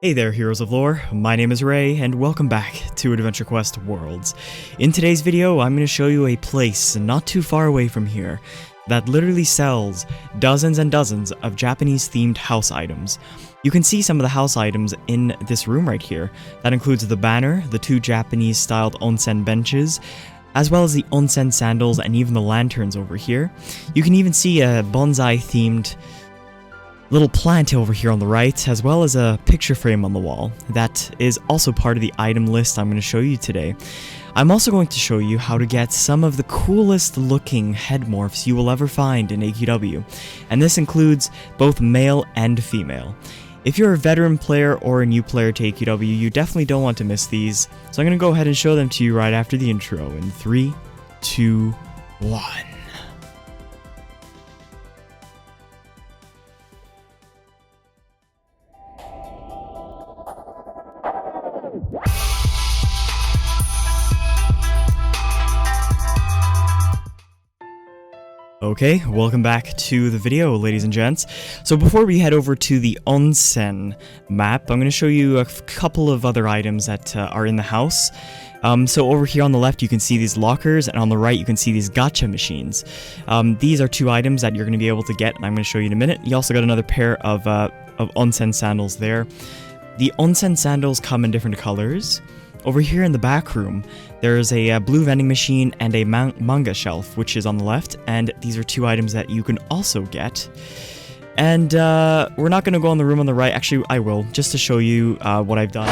Hey there, heroes of lore, my name is Ray, and welcome back to AdventureQuest Worlds. In today's video, I'm going to show you a place not too far away from here that literally sells dozens and dozens of Japanese-themed house items. You can see some of the house items in this room right here. That includes the banner, the two Japanese-styled onsen benches, as well as the Onsen Sandals and even the lanterns over here. You can even see a bonsai-themed little plant over here on the right, as well as a picture frame on the wall. That is also part of the item list I'm going to show you today. I'm also going to show you how to get some of the coolest looking head morphs you will ever find in AQW, and this includes both male and female. If you're a veteran player or a new player to AQW, you definitely don't want to miss these, so I'm going to go ahead and show them to you right after the intro in 3, 2, 1. Okay, welcome back to the video, ladies and gents. So before we head over to the onsen map, I'm going to show you a couple of other items that are in the house. So over here on the left you can see these lockers, and on the right you can see these gacha machines. These are two items that you're going to be able to get, and I'm going to show you in a minute. You also got another pair of onsen sandals there. The onsen sandals come in different colors. Over here in the back room, there's a blue vending machine and a manga shelf, which is on the left, and these are two items that you can also get. And we're not going to go in the room on the right. Actually, I will, just to show you what I've done.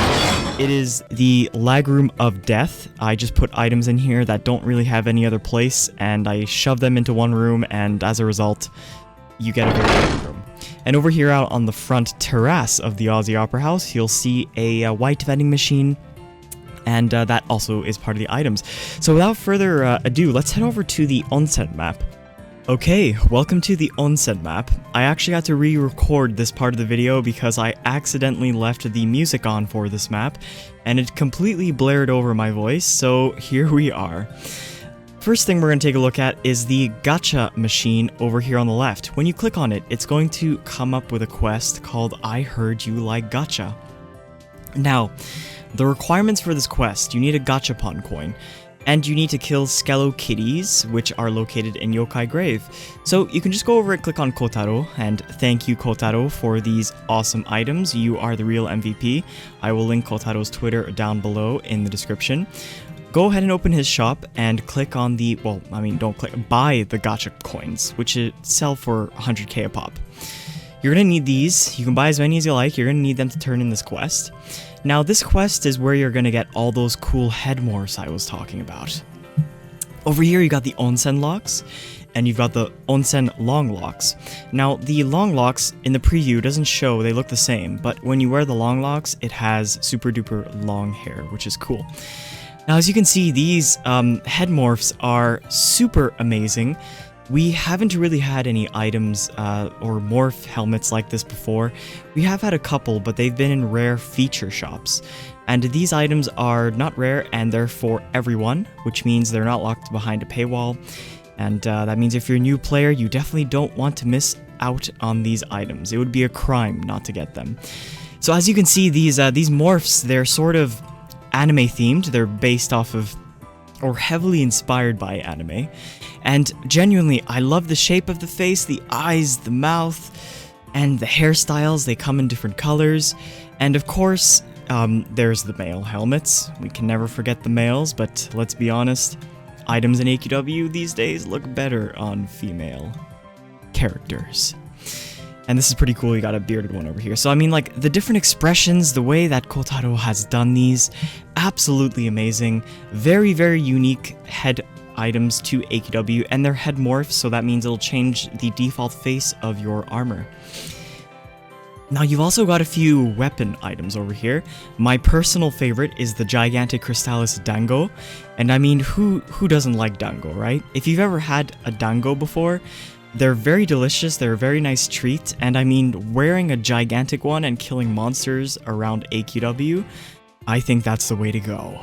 It is the lag room of death. I just put items in here that don't really have any other place, and I shove them into one room, and as a result, you get a very big room. And over here out on the front terrace of the Aussie Opera House, you'll see a white vending machine, and that also is part of the items. So without further ado, let's head over to the onsen map. Okay, welcome to the onsen map. I actually had to re-record this part of the video because I accidentally left the music on for this map, and it completely blared over my voice, so here we are. First thing we're going to take a look at is the gacha machine over here on the left. When you click on it, it's going to come up with a quest called I Heard You Like Gacha. Now, the requirements for this quest: you need a gachapon coin, and you need to kill Skello kitties, which are located in Yokai Grave. So you can just go over and click on Kotaro, and thank you Kotaro for these awesome items. You are the real MVP. I will link Kotaro's Twitter down below in the description. Go ahead and open his shop and click on the, well, I mean, don't click, buy the gacha coins, which sell for 100k a pop. You're going to need these. You can buy as many as you like. You're going to need them to turn in this quest. Now, this quest is where you're going to get all those cool head morphs I was talking about. Over here, you got the Onsen Locks, and you've got the Onsen Long Locks. Now, the Long Locks in the preview doesn't show, they look the same, but when you wear the Long Locks, it has super duper long hair, which is cool. Now, as you can see, these head morphs are super amazing. We haven't really had any items or morph helmets like this before. We have had a couple, but they've been in rare feature shops. And these items are not rare, and they're for everyone, which means they're not locked behind a paywall. And that means if you're a new player, you definitely don't want to miss out on these items. It would be a crime not to get them. So as you can see, these morphs, they're sort of anime themed. They're based off of, or heavily inspired by anime. And genuinely, I love the shape of the face, the eyes, the mouth, and the hairstyles. They come in different colors. And of course, there's the male helmets. We can never forget the males, but let's be honest, items in AQW these days look better on female characters. And this is pretty cool, you got a bearded one over here. So I mean, like, the different expressions, the way that Kotaro has done these, absolutely amazing. Very, very unique head items to AQW, and they're head morphs, so that means it'll change the default face of your armor. Now, you've also got a few weapon items over here. My personal favorite is the gigantic Crystalis Dango, and I mean, who doesn't like Dango, right? If you've ever had a Dango before, they're very delicious, they're a very nice treat, and I mean, wearing a gigantic one and killing monsters around AQW, I think that's the way to go.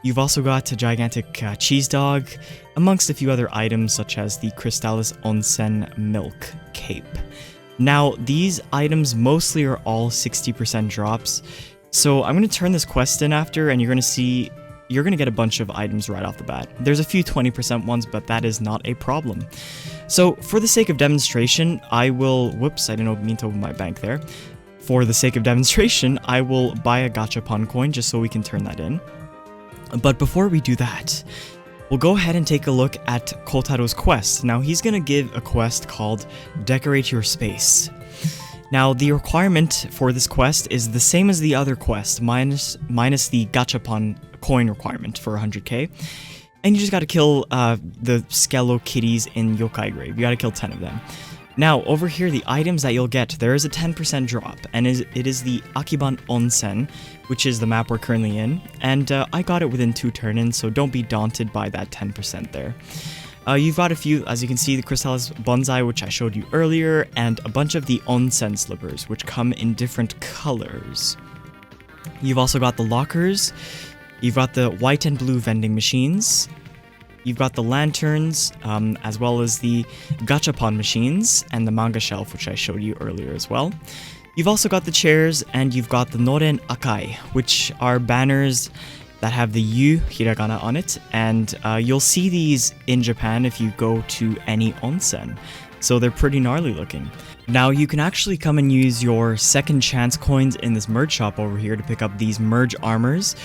You've also got a gigantic cheese dog, amongst a few other items such as the Crystalis Onsen Milk Cape. Now, these items mostly are all 60% drops, so I'm going to turn this quest in after, and you're going to get a bunch of items right off the bat. There's a few 20% ones, but that is not a problem. So, for the sake of demonstration, I will... Whoops, I didn't mean to open my bank there. For the sake of demonstration, I will buy a gachapon coin just so we can turn that in. But before we do that, we'll go ahead and take a look at Kotaro's quest. Now, he's going to give a quest called Decorate Your Space. Now, the requirement for this quest is the same as the other quest, minus the gachapon coin requirement for 100k. And you just got to kill the Skello kitties in Yokai Grave. You got to kill 10 of them. Now, over here, the items that you'll get, there is a 10% drop, and it is the Akiban Onsen, which is the map we're currently in, and I got it within 2 turn-ins, so don't be daunted by that 10% there. You've got a few, as you can see, the Crystalis bonsai, which I showed you earlier, and a bunch of the Onsen slippers, which come in different colors. You've also got the lockers, you've got the white and blue vending machines, you've got the lanterns, as well as the gachapon machines, and the manga shelf, which I showed you earlier as well. You've also got the chairs, and you've got the Noren Akai, which are banners that have the Yu hiragana on it, and you'll see these in Japan if you go to any onsen. So they're pretty gnarly looking. Now you can actually come and use your second chance coins in this merge shop over here to pick up these merge armors.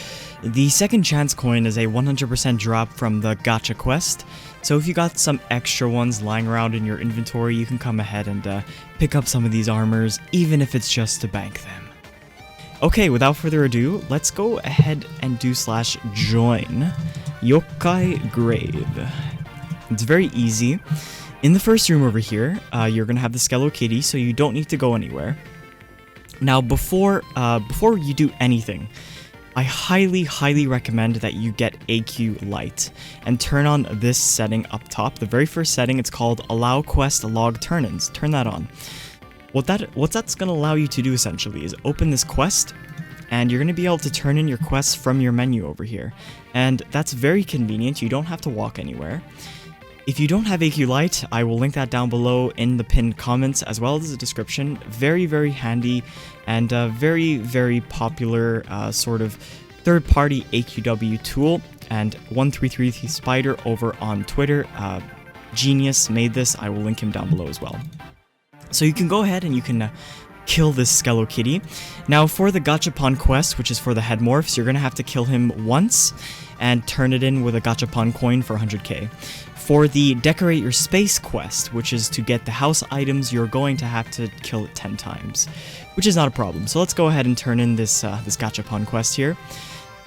The second chance coin is a 100% drop from the gacha quest, so if you got some extra ones lying around in your inventory, you can come ahead and pick up some of these armors, even if it's just to bank them. Okay, without further ado, let's go ahead and do /join Yokai Grave. It's very easy. In the first room over here, you're going to have the Skello Kitty, so you don't need to go anywhere. Now, before you do anything, I highly recommend that you get AQLite and turn on this setting up top. The very first setting, it's called Allow Quest Log Turn-ins. Turn that on. What that's going to allow you to do essentially is open this quest, and you're going to be able to turn in your quests from your menu over here. And that's very convenient. You don't have to walk anywhere. If you don't have AQLite, I will link that down below in the pinned comments as well as the description. Very handy and very popular sort of third-party AQW tool. And 1333 Spider over on Twitter, genius, made this. I will link him down below as well. So you can go ahead and you can kill this Skello Kitty. Now for the gachapon quest, which is for the head morphs, you're going to have to kill him once and turn it in with a gachapon coin for 100k. For the Decorate Your Space quest, which is to get the house items, you're going to have to kill it 10 times, which is not a problem. So let's go ahead and turn in this gachapon quest here.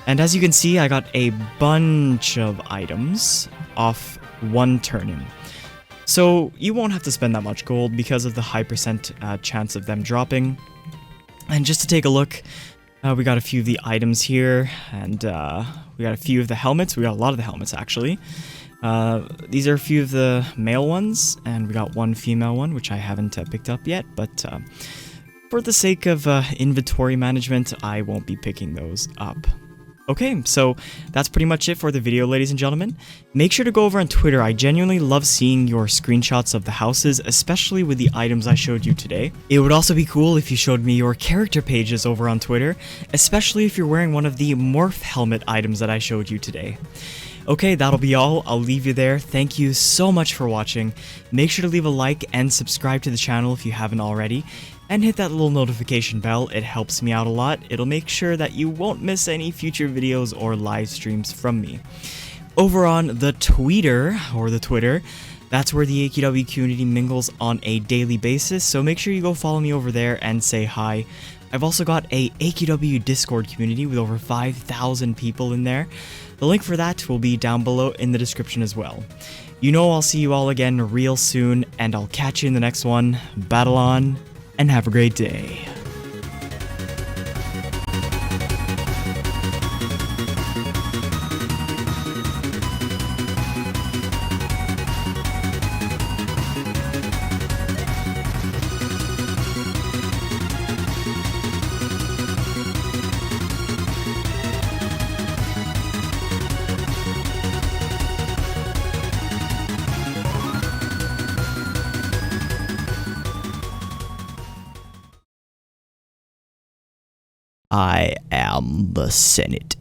And as you can see, I got a bunch of items off one turn-in. So you won't have to spend that much gold because of the high percent chance of them dropping. And just to take a look, we got a few of the items here, and we got a few of the helmets. We got a lot of the helmets, actually. These are a few of the male ones, and we got one female one, which I haven't picked up yet, but for the sake of inventory management, I won't be picking those up. Okay, so that's pretty much it for the video, ladies and gentlemen. Make sure to go over on Twitter. I genuinely love seeing your screenshots of the houses, especially with the items I showed you today. It would also be cool if you showed me your character pages over on Twitter, especially if you're wearing one of the morph helmet items that I showed you today. Okay, that'll be all. I'll leave you there. Thank you so much for watching. Make sure to leave a like and subscribe to the channel if you haven't already. And hit that little notification bell. It helps me out a lot. It'll make sure that you won't miss any future videos or live streams from me. Over on the Twitter, that's where the AQW community mingles on a daily basis, so make sure you go follow me over there and say hi. I've also got a AQW Discord community with over 5,000 people in there. The link for that will be down below in the description as well. You know I'll see you all again real soon, and I'll catch you in the next one. Battle on, and have a great day. I am the Senate.